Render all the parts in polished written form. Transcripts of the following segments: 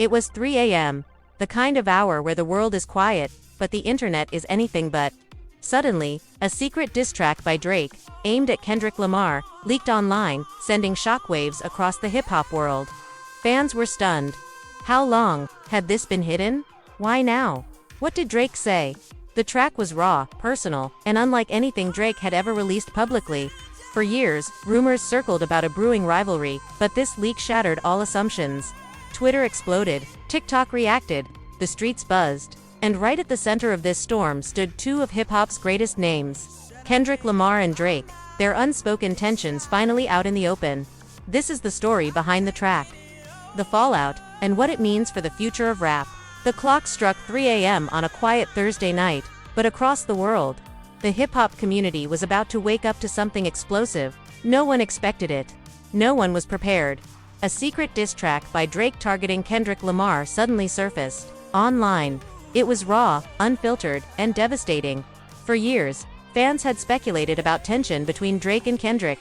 It was 3 a.m., the kind of hour where the world is quiet, but the internet is anything but. Suddenly, a secret diss track by Drake, aimed at Kendrick Lamar, leaked online, sending shockwaves across the hip-hop world. Fans were stunned. How long had this been hidden? Why now? What did Drake say? The track was raw, personal, and unlike anything Drake had ever released publicly. For years, rumors circled about a brewing rivalry, but this leak shattered all assumptions. Twitter exploded, TikTok reacted, the streets buzzed. And right at the center of this storm stood two of hip-hop's greatest names, Kendrick Lamar and Drake, their unspoken tensions finally out in the open. This is the story behind the track, the fallout, and what it means for the future of rap. The clock struck 3 a.m. on a quiet Thursday night, but across the world, the hip-hop community was about to wake up to something explosive. No one expected it. No one was prepared. A secret diss track by Drake targeting Kendrick Lamar suddenly surfaced online. It was raw, unfiltered, and devastating. For years, fans had speculated about tension between Drake and Kendrick.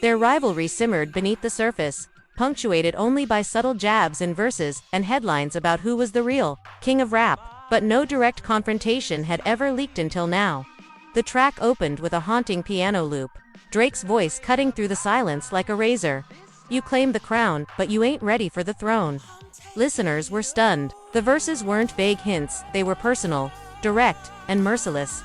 Their rivalry simmered beneath the surface, punctuated only by subtle jabs in verses and headlines about who was the real king of rap, but no direct confrontation had ever leaked until now. The track opened with a haunting piano loop, Drake's voice cutting through the silence like a razor. "You claim the crown, but you ain't ready for the throne." Listeners were stunned. The verses weren't vague hints, they were personal, direct, and merciless.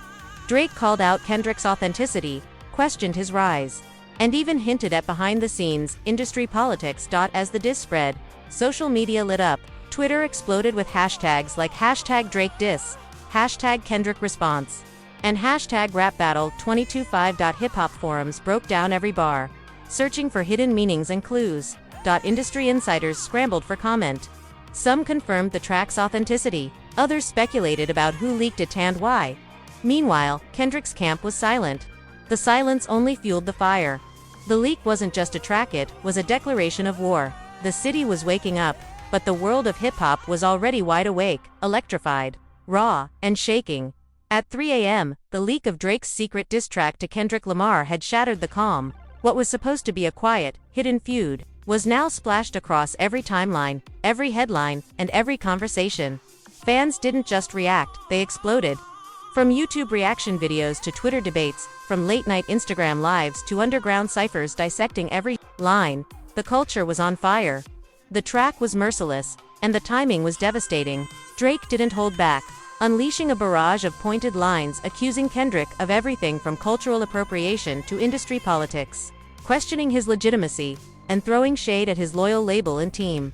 Drake called out Kendrick's authenticity, questioned his rise, and even hinted at behind-the-scenes industry politics. As the diss spread, social media lit up. Twitter exploded with hashtags like #DrakeDiss, #KendrickResponse, and #RapBattle225. Hip-hop forums broke down every bar, searching for hidden meanings and clues. Industry insiders scrambled for comment. Some confirmed the track's authenticity, others speculated about who leaked it and why. Meanwhile, Kendrick's camp was silent. The silence only fueled the fire. The leak wasn't just a track, it was a declaration of war. The city was waking up, but the world of hip-hop was already wide awake, electrified, raw, and shaking. At 3 a.m., the leak of Drake's secret diss track to Kendrick Lamar had shattered the calm. What was supposed to be a quiet, hidden feud was now splashed across every timeline, every headline, and every conversation. Fans didn't just react, they exploded. From YouTube reaction videos to Twitter debates, from late-night Instagram lives to underground ciphers dissecting every line, the culture was on fire. The track was merciless, and the timing was devastating. Drake didn't hold back, unleashing a barrage of pointed lines accusing Kendrick of everything from cultural appropriation to industry politics, questioning his legitimacy, and throwing shade at his loyal label and team.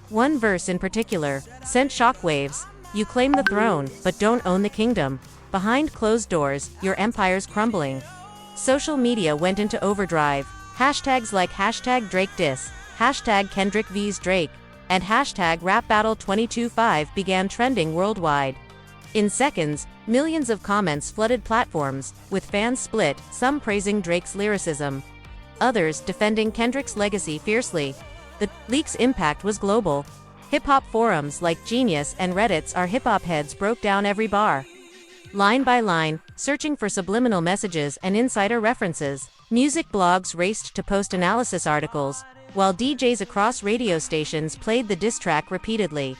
One verse in particular sent shockwaves. "You claim the throne, but don't own the kingdom. Behind closed doors, your empire's crumbling." Social media went into overdrive. Hashtags like #DrakeDiss, #Kendrick vs Drake, and #RapBattle225 began trending worldwide. In seconds, millions of comments flooded platforms, with fans split, some praising Drake's lyricism, others defending Kendrick's legacy fiercely. The leak's impact was global. Hip-hop forums like Genius and Reddit's Our Hip-Hop Heads broke down every bar, line by line, searching for subliminal messages and insider references. Music blogs raced to post analysis articles, while DJs across radio stations played the diss track repeatedly.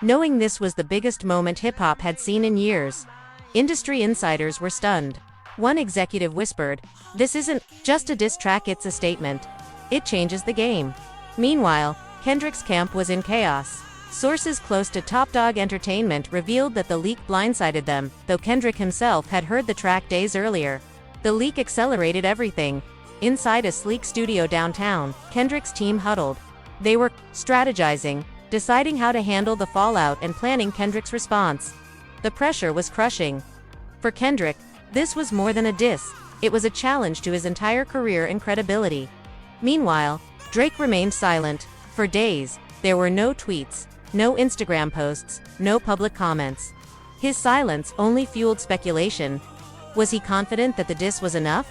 Knowing this was the biggest moment hip-hop had seen in years, industry insiders were stunned. One executive whispered, "This isn't just a diss track, it's a statement. It changes the game." Meanwhile, Kendrick's camp was in chaos. Sources close to Top Dog Entertainment revealed that the leak blindsided them, though Kendrick himself had heard the track days earlier. The leak accelerated everything. Inside a sleek studio downtown, Kendrick's team huddled. They were strategizing, deciding how to handle the fallout and planning Kendrick's response. The pressure was crushing. For Kendrick, this was more than a diss, it was a challenge to his entire career and credibility. Meanwhile, Drake remained silent. For days, there were no tweets, no Instagram posts, no public comments. His silence only fueled speculation. Was he confident that the diss was enough?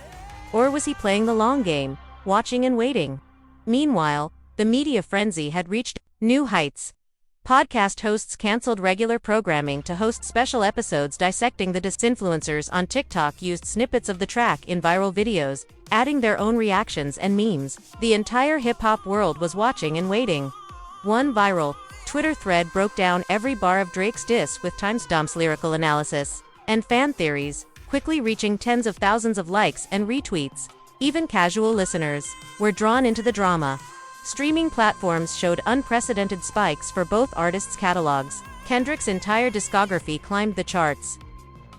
Or was he playing the long game, watching and waiting? Meanwhile, the media frenzy had reached new heights. Podcast hosts canceled regular programming to host special episodes dissecting the disinfluencers on TikTok used snippets of the track in viral videos, adding their own reactions and memes. The entire hip-hop world was watching and waiting. One viral Twitter thread broke down every bar of Drake's diss with timestamps, lyrical analysis, and fan theories, quickly reaching tens of thousands of likes and retweets. Even casual listeners were drawn into the drama. Streaming platforms showed unprecedented spikes for both artists' catalogs. Kendrick's entire discography climbed the charts,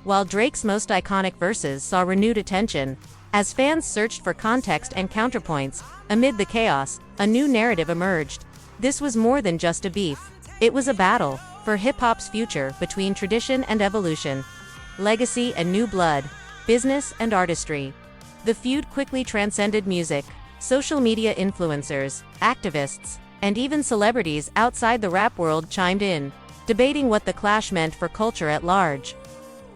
while Drake's most iconic verses saw renewed attention. As fans searched for context and counterpoints, amid the chaos, a new narrative emerged. This was more than just a beef. It was a battle for hip-hop's future between tradition and evolution, legacy and new blood, business and artistry. The feud quickly transcended music. Social media influencers, activists, and even celebrities outside the rap world chimed in, debating what the clash meant for culture at large.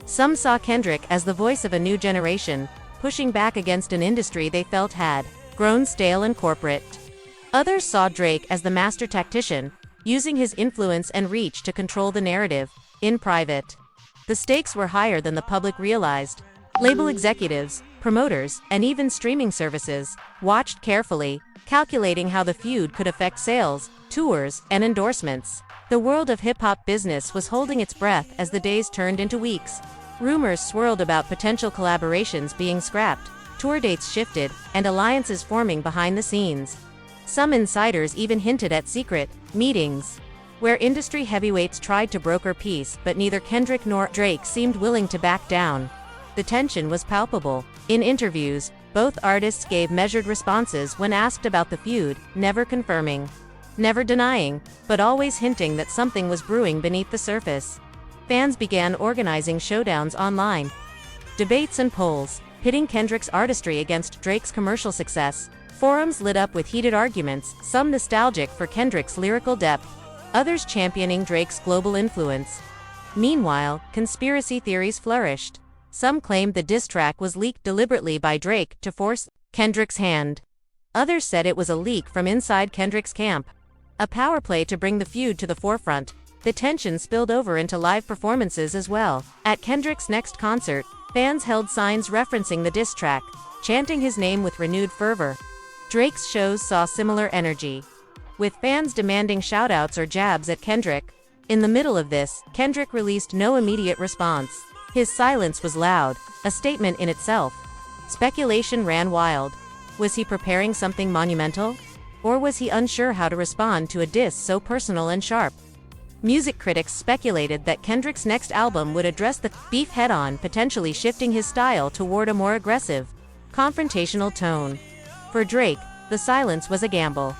Some saw Kendrick as the voice of a new generation, pushing back against an industry they felt had grown stale and corporate. Others saw Drake as the master tactician, using his influence and reach to control the narrative, in private. The stakes were higher than the public realized. Label executives, promoters, and even streaming services watched carefully, calculating how the feud could affect sales, tours, and endorsements. The world of hip-hop business was holding its breath as the days turned into weeks. Rumors swirled about potential collaborations being scrapped, tour dates shifted, and alliances forming behind the scenes. Some insiders even hinted at secret meetings, where industry heavyweights tried to broker peace, but neither Kendrick nor Drake seemed willing to back down. The tension was palpable. In interviews, both artists gave measured responses when asked about the feud, never confirming, never denying, but always hinting that something was brewing beneath the surface. Fans began organizing showdowns online, debates and polls, pitting Kendrick's artistry against Drake's commercial success. Forums lit up with heated arguments, some nostalgic for Kendrick's lyrical depth, others championing Drake's global influence. Meanwhile, conspiracy theories flourished. Some claimed the diss track was leaked deliberately by Drake to force Kendrick's hand. Others said it was a leak from inside Kendrick's camp, a power play to bring the feud to the forefront. The tension spilled over into live performances as well. At Kendrick's next concert, fans held signs referencing the diss track, chanting his name with renewed fervor. Drake's shows saw similar energy, with fans demanding shoutouts or jabs at Kendrick. In the middle of this, Kendrick released no immediate response. His silence was loud, a statement in itself. Speculation ran wild. Was he preparing something monumental? Or was he unsure how to respond to a diss so personal and sharp? Music critics speculated that Kendrick's next album would address the beef head-on, potentially shifting his style toward a more aggressive, confrontational tone. For Drake, the silence was a gamble.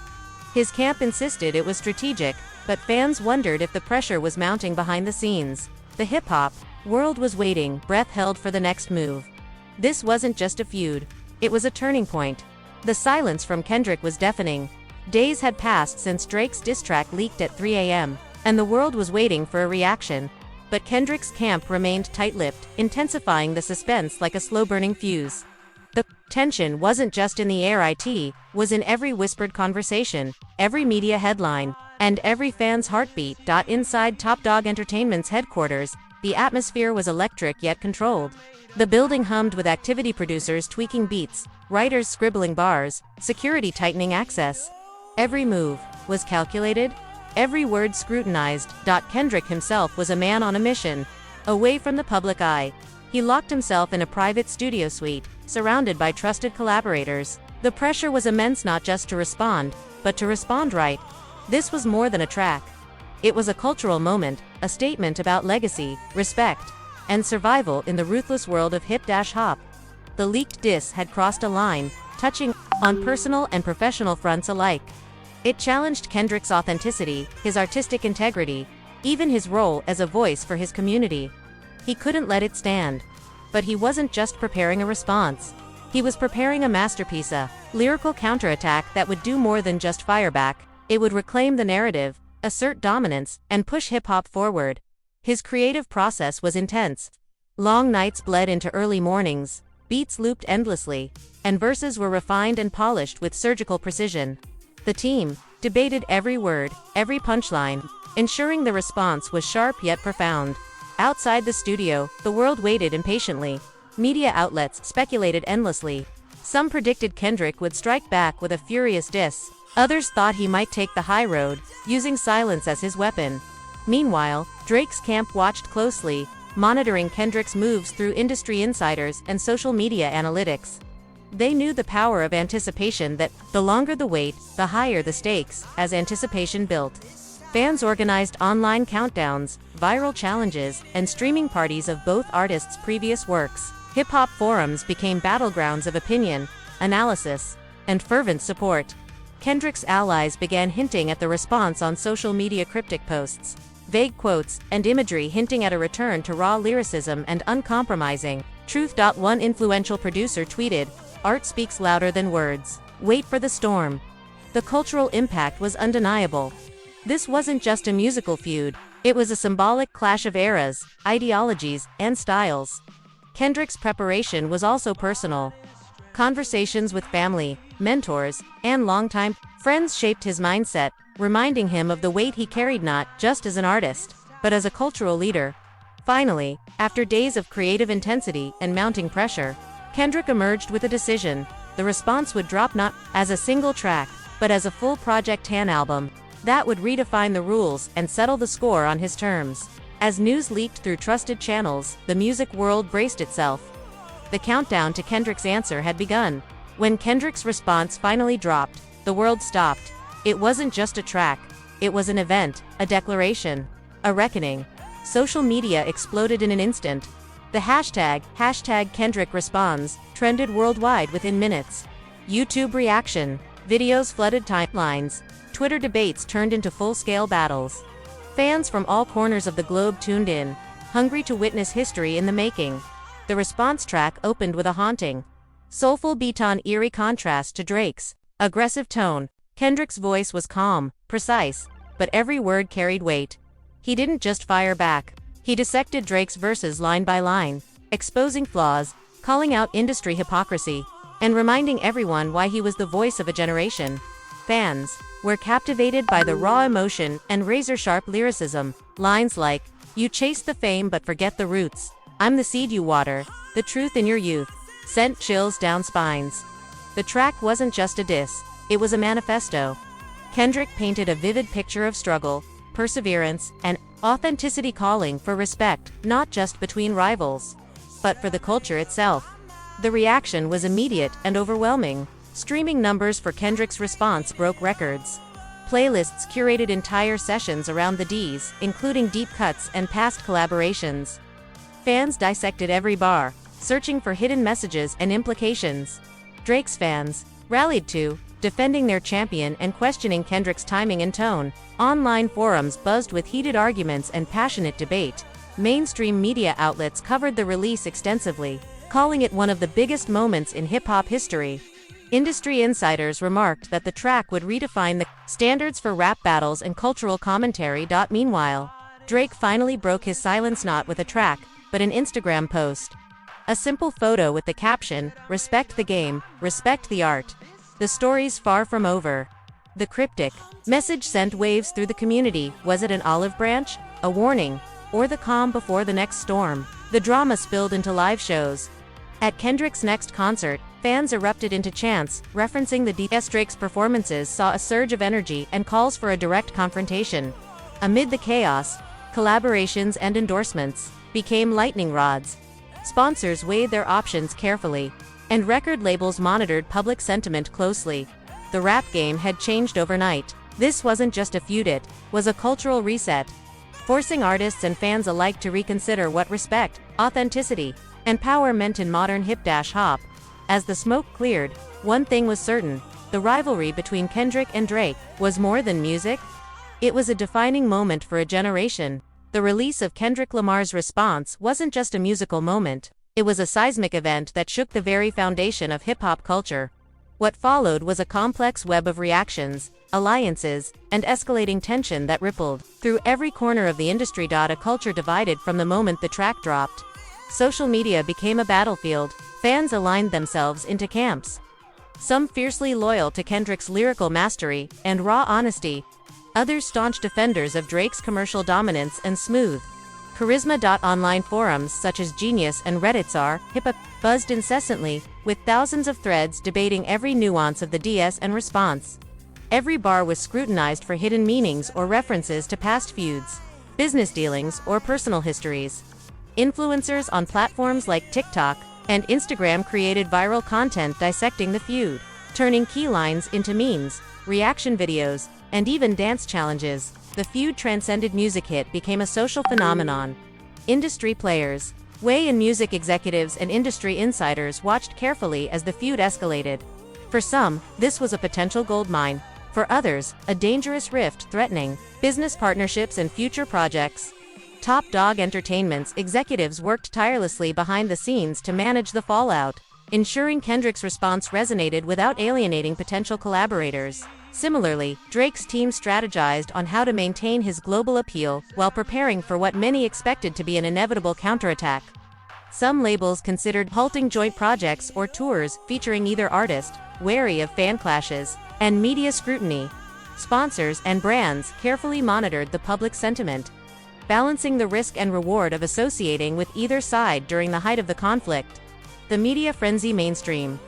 His camp insisted it was strategic, but fans wondered if the pressure was mounting behind the scenes. The hip-hop world was waiting, breath held for the next move. This wasn't just a feud. It was a turning point. The silence from Kendrick was deafening. Days had passed since Drake's diss track leaked at 3 a.m., and the world was waiting for a reaction. But Kendrick's camp remained tight-lipped, intensifying the suspense like a slow-burning fuse. The tension wasn't just in the air, it was in every whispered conversation, every media headline, and every fan's heartbeat. Inside Top Dog Entertainment's headquarters, the atmosphere was electric yet controlled. The building hummed with activity producers tweaking beats, writers scribbling bars, security tightening access. Every move was calculated, every word scrutinized. Kendrick himself was a man on a mission, away from the public eye. He locked himself in a private studio suite, surrounded by trusted collaborators. The pressure was immense, not just to respond, but to respond right. This was more than a track. It was a cultural moment, a statement about legacy, respect, and survival in the ruthless world of hip-hop. The leaked diss had crossed a line, touching on personal and professional fronts alike. It challenged Kendrick's authenticity, his artistic integrity, even his role as a voice for his community. He couldn't let it stand. But he wasn't just preparing a response. He was preparing a masterpiece, a lyrical counterattack that would do more than just fire back. It would reclaim the narrative, assert dominance, and push hip-hop forward. His creative process was intense. Long nights bled into early mornings, beats looped endlessly, and verses were refined and polished with surgical precision. The team debated every word, every punchline, ensuring the response was sharp yet profound. Outside the studio, the world waited impatiently. Media outlets speculated endlessly. Some predicted Kendrick would strike back with a furious diss, Others thought he might take the high road, using silence as his weapon. Meanwhile, Drake's camp watched closely, monitoring Kendrick's moves through industry insiders and social media analytics. They knew the power of anticipation, that the longer the wait, the higher the stakes. As anticipation built, fans organized online countdowns, viral challenges, and streaming parties of both artists' previous works. Hip-hop forums became battlegrounds of opinion, analysis, and fervent support. Kendrick's allies began hinting at the response on social media, cryptic posts, vague quotes, and imagery hinting at a return to raw lyricism and uncompromising truth. One influential producer tweeted, "Art speaks louder than words. Wait for the storm." The cultural impact was undeniable. This wasn't just a musical feud, it was a symbolic clash of eras, ideologies, and styles. Kendrick's preparation was also personal. Conversations with family, mentors, and longtime friends shaped his mindset, reminding him of the weight he carried not just as an artist, but as a cultural leader. Finally, after days of creative intensity and mounting pressure, Kendrick emerged with a decision. The response would drop not as a single track, but as a full Project 10 album that would redefine the rules and settle the score on his terms. As news leaked through trusted channels, the music world braced itself. The countdown to Kendrick's answer had begun. When Kendrick's response finally dropped, the world stopped. It wasn't just a track, it was an event, a declaration, a reckoning. Social media exploded in an instant. The hashtag Kendrick Responds, trended worldwide within minutes. YouTube reaction, videos flooded timelines, Twitter debates turned into full-scale battles. Fans from all corners of the globe tuned in, hungry to witness history in the making. The response track opened with a haunting, soulful beat, on eerie contrast to Drake's aggressive tone. Kendrick's voice was calm, precise, but every word carried weight. He didn't just fire back, he dissected Drake's verses line by line, exposing flaws, calling out industry hypocrisy, and reminding everyone why he was the voice of a generation. Fans were captivated by the raw emotion and razor-sharp lyricism. Lines like, "You chase the fame but forget the roots. I'm the seed you water, the truth in your youth," sent chills down spines. The track wasn't just a diss, it was a manifesto. Kendrick painted a vivid picture of struggle, perseverance, and authenticity, calling for respect, not just between rivals, but for the culture itself. The reaction was immediate and overwhelming. Streaming numbers for Kendrick's response broke records. Playlists curated entire sessions around the D's, including deep cuts and past collaborations. Fans dissected every bar, searching for hidden messages and implications. Drake's fans rallied too, defending their champion and questioning Kendrick's timing and tone. Online forums buzzed with heated arguments and passionate debate. Mainstream media outlets covered the release extensively, calling it one of the biggest moments in hip-hop history. Industry insiders remarked that the track would redefine the standards for rap battles and cultural commentary. Meanwhile, Drake finally broke his silence, not with a track, but an Instagram post. A simple photo with the caption, "Respect the game, respect the art." The story's far from over. The cryptic message sent waves through the community. Was it an olive branch, a warning, or the calm before the next storm? The drama spilled into live shows. At Kendrick's next concert, fans erupted into chants, referencing the DS. Drake's performances saw a surge of energy and calls for a direct confrontation. Amid the chaos, collaborations and endorsements became lightning rods. Sponsors weighed their options carefully, and record labels monitored public sentiment closely. The rap game had changed overnight. This wasn't just a feud, it was a cultural reset, forcing artists and fans alike to reconsider what respect, authenticity, and power meant in modern hip-hop. As the smoke cleared, one thing was certain: the rivalry between Kendrick and Drake was more than music. It was a defining moment for a generation. The release of Kendrick Lamar's Response wasn't just a musical moment, it was a seismic event that shook the very foundation of hip-hop culture. What followed was a complex web of reactions, alliances, and escalating tension that rippled through every corner of the industry. A culture divided from the moment the track dropped. Social media became a battlefield. Fans aligned themselves into camps, some fiercely loyal to Kendrick's lyrical mastery and raw honesty, others staunch defenders of Drake's commercial dominance and smooth charisma. Online forums such as Genius and Reddit's hip-hop buzzed incessantly, with thousands of threads debating every nuance of the DS and response. Every bar was scrutinized for hidden meanings or references to past feuds, business dealings, or personal histories. Influencers on platforms like TikTok and Instagram created viral content dissecting the feud, turning key lines into memes, reaction videos, and even dance challenges. The feud transcended music hit became a social phenomenon. Industry players, and music executives and industry insiders watched carefully as the feud escalated. For some, this was a potential goldmine. For others, a dangerous rift threatening business partnerships and future projects. Top Dog Entertainment's executives worked tirelessly behind the scenes to manage the fallout, ensuring Kendrick's response resonated without alienating potential collaborators. Similarly, Drake's team strategized on how to maintain his global appeal while preparing for what many expected to be an inevitable counterattack. Some labels considered halting joint projects or tours featuring either artist, wary of fan clashes and media scrutiny. Sponsors and brands carefully monitored the public sentiment, balancing the risk and reward of associating with either side during the height of the conflict. The media frenzy mainstream.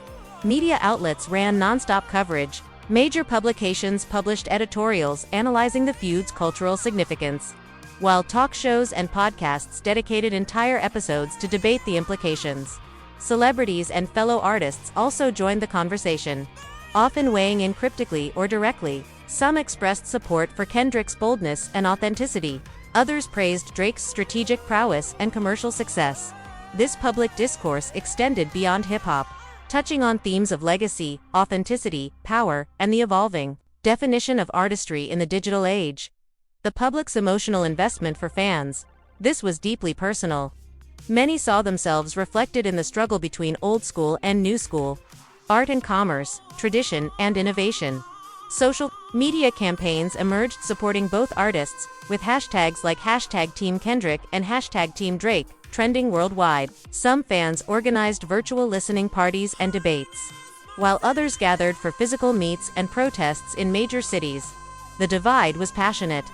Media outlets ran non-stop coverage. Major publications published editorials analyzing the feud's cultural significance, while talk shows and podcasts dedicated entire episodes to debate the implications. Celebrities and fellow artists also joined the conversation, often weighing in cryptically or directly. Some expressed support for Kendrick's boldness and authenticity. Others praised Drake's strategic prowess and commercial success. This public discourse extended beyond hip-hop, touching on themes of legacy, authenticity, power, and the evolving definition of artistry in the digital age. The public's emotional investment for fans. This was deeply personal. Many saw themselves reflected in the struggle between old school and new school, art and commerce, tradition and innovation. Social media campaigns emerged supporting both artists, with hashtags like #TeamKendrick and #TeamDrake trending worldwide. Some fans organized virtual listening parties and debates, while others gathered for physical meets and protests in major cities. The divide was passionate,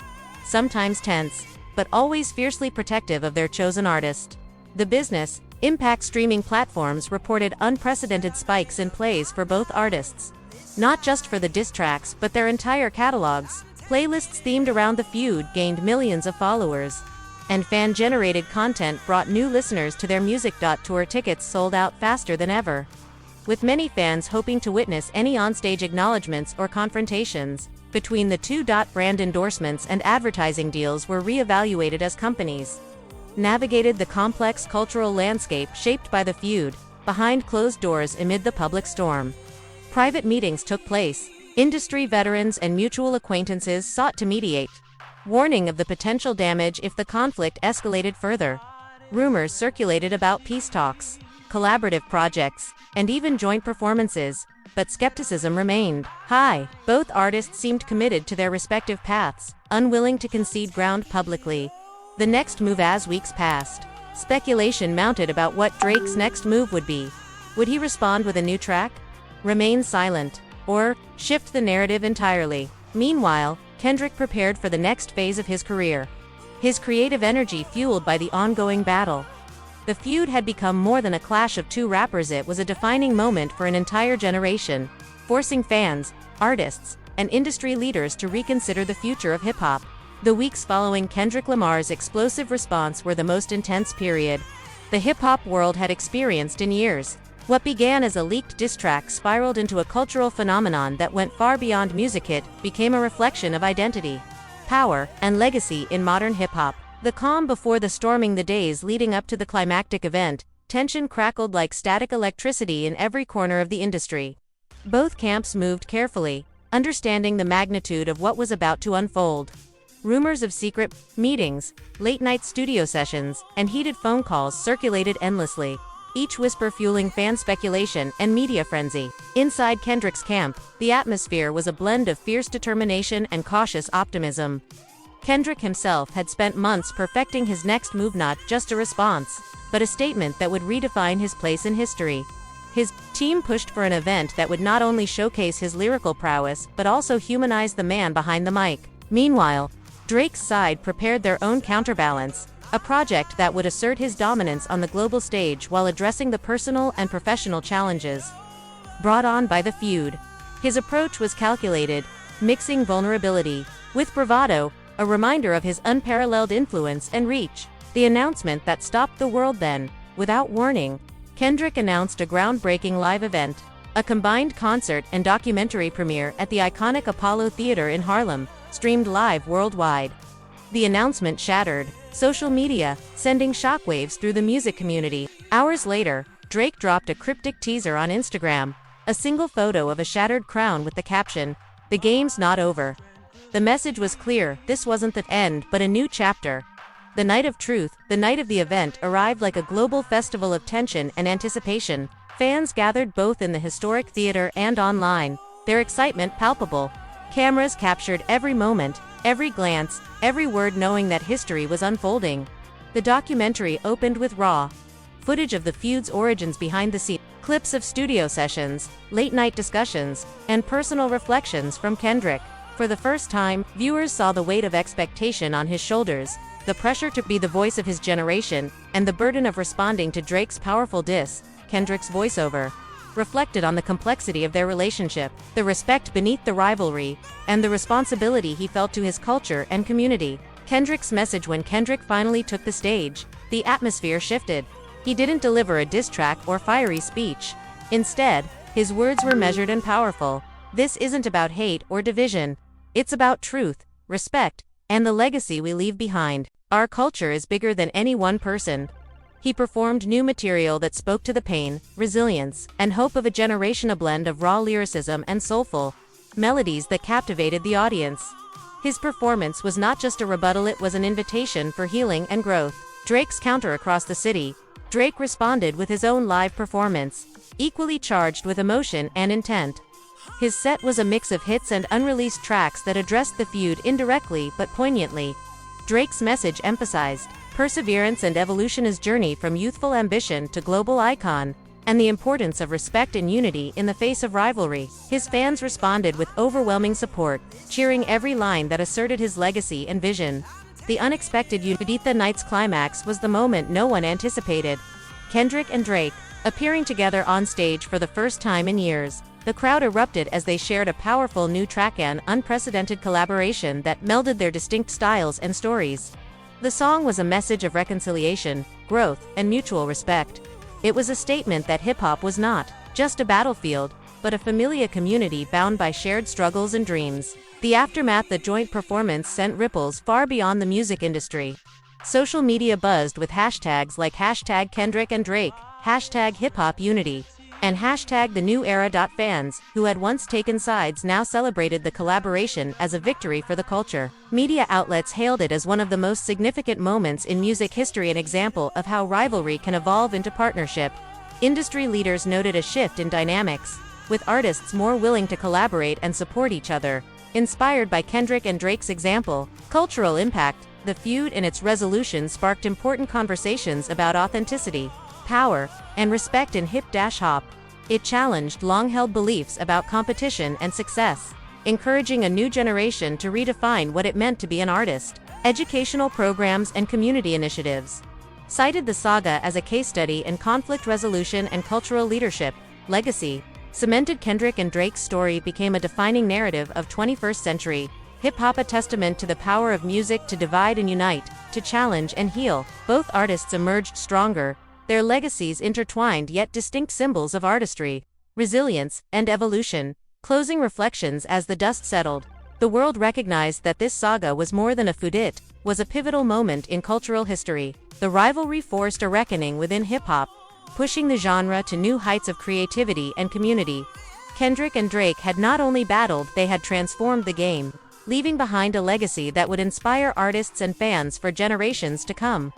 sometimes tense, but always fiercely protective of their chosen artist. The business impact streaming platforms reported unprecedented spikes in plays for both artists, not just for the diss tracks but their entire catalogs. Playlists themed around the feud gained millions of followers, and fan-generated content brought new listeners to their music. Tour tickets sold out faster than ever, with many fans hoping to witness any onstage acknowledgements or confrontations between the two. Brand endorsements and advertising deals were re-evaluated as companies navigated the complex cultural landscape shaped by the feud, behind closed doors amid the public storm. Private meetings took place. Industry veterans and mutual acquaintances sought to mediate, warning of the potential damage if the conflict escalated further. Rumors circulated about peace talks, collaborative projects, and even joint performances, but skepticism remained high. Both artists seemed committed to their respective paths, unwilling to concede ground publicly. The next move. As weeks passed, speculation mounted about what Drake's next move would be. Would he respond with a new track, remain silent, or shift the narrative entirely? Meanwhile, Kendrick prepared for the next phase of his career, his creative energy fueled by the ongoing battle. The feud had become more than a clash of two rappers. It was a defining moment for an entire generation, forcing fans, artists, and industry leaders to reconsider the future of hip-hop. The weeks following Kendrick Lamar's explosive response were the most intense period the hip-hop world had experienced in years. What began as a leaked diss track spiraled into a cultural phenomenon that went far beyond music. It became a reflection of identity, power, and legacy in modern hip-hop. The calm before the storming. The days leading up to the climactic event, tension crackled like static electricity in every corner of the industry. Both camps moved carefully, understanding the magnitude of what was about to unfold. Rumors of secret meetings, late-night studio sessions, and heated phone calls circulated endlessly, each whisper fueling fan speculation and media frenzy. Inside Kendrick's camp, the atmosphere was a blend of fierce determination and cautious optimism. Kendrick himself had spent months perfecting his next move, not just a response, but a statement that would redefine his place in history. His team pushed for an event that would not only showcase his lyrical prowess but also humanize the man behind the mic. Meanwhile, Drake's side prepared their own counterbalance, a project that would assert his dominance on the global stage while addressing the personal and professional challenges brought on by the feud. His approach was calculated, mixing vulnerability with bravado, a reminder of his unparalleled influence and reach. The announcement that stopped the world then. Without warning, Kendrick announced a groundbreaking live event, a combined concert and documentary premiere at the iconic Apollo Theater in Harlem, streamed live worldwide. The announcement shattered social media, sending shockwaves through the music community. Hours later, Drake dropped a cryptic teaser on Instagram, a single photo of a shattered crown with the caption, "The game's not over." The message was clear: this wasn't the end, but a new chapter. The night of truth, the night of the event, arrived like a global festival of tension and anticipation. Fans gathered both in the historic theater and online, their excitement palpable. Cameras captured every moment, every glance, every word, knowing that history was unfolding. The documentary opened with raw footage of the feud's origins behind the scenes, clips of studio sessions, late-night discussions, and personal reflections from Kendrick. For the first time, viewers saw the weight of expectation on his shoulders, the pressure to be the voice of his generation, and the burden of responding to Drake's powerful diss. Kendrick's voiceover reflected on the complexity of their relationship, the respect beneath the rivalry, and the responsibility he felt to his culture and community. Kendrick's message: when Kendrick finally took the stage, the atmosphere shifted. He didn't deliver a diss track or fiery speech. Instead, his words were measured and powerful. This isn't about hate or division. It's about truth, respect, and the legacy we leave behind. Our culture is bigger than any one person. He performed new material that spoke to the pain, resilience, and hope of a generation, a blend of raw lyricism and soulful melodies that captivated the audience. His performance was not just a rebuttal, it was an invitation for healing and growth. Drake's counter: across the city. Drake responded with his own live performance, equally charged with emotion and intent. His set was a mix of hits and unreleased tracks that addressed the feud indirectly but poignantly. Drake's message emphasized perseverance and evolution, his journey from youthful ambition to global icon, and the importance of respect and unity in the face of rivalry. His fans responded with overwhelming support, cheering every line that asserted his legacy and vision. The unexpected beneath the night's climax was the moment no one anticipated: Kendrick and Drake appearing together on stage for the first time in years. The crowd erupted as they shared a powerful new track, an unprecedented collaboration that melded their distinct styles and stories. The song was a message of reconciliation, growth, and mutual respect. It was a statement that hip-hop was not just a battlefield, but a familiar community bound by shared struggles and dreams. The aftermath: the joint performance sent ripples far beyond the music industry. Social media buzzed with hashtags like #KendrickandDrake, #HipHopUnity, and #TheNewEra. Fans who had once taken sides now celebrated the collaboration as a victory for the culture. Media outlets hailed it as one of the most significant moments in music history, an example of how rivalry can evolve into partnership. Industry leaders noted a shift in dynamics, with artists more willing to collaborate and support each other. Inspired by Kendrick and Drake's example, cultural impact: the feud and its resolution sparked important conversations about authenticity, power, and respect in hip-hop. It challenged long-held beliefs about competition and success, encouraging a new generation to redefine what it meant to be an artist. Educational programs and community initiatives cited the saga as a case study in conflict resolution and cultural leadership. Legacy cemented: Kendrick and Drake's story became a defining narrative of 21st century hip-hop, a testament to the power of music to divide and unite, to challenge and heal. Both artists emerged stronger, their legacies intertwined yet distinct, symbols of artistry, resilience, and evolution. Closing reflections: as the dust settled, the world recognized that this saga was more than a feud, it was a pivotal moment in cultural history. The rivalry forced a reckoning within hip-hop, pushing the genre to new heights of creativity and community. Kendrick and Drake had not only battled, they had transformed the game, leaving behind a legacy that would inspire artists and fans for generations to come.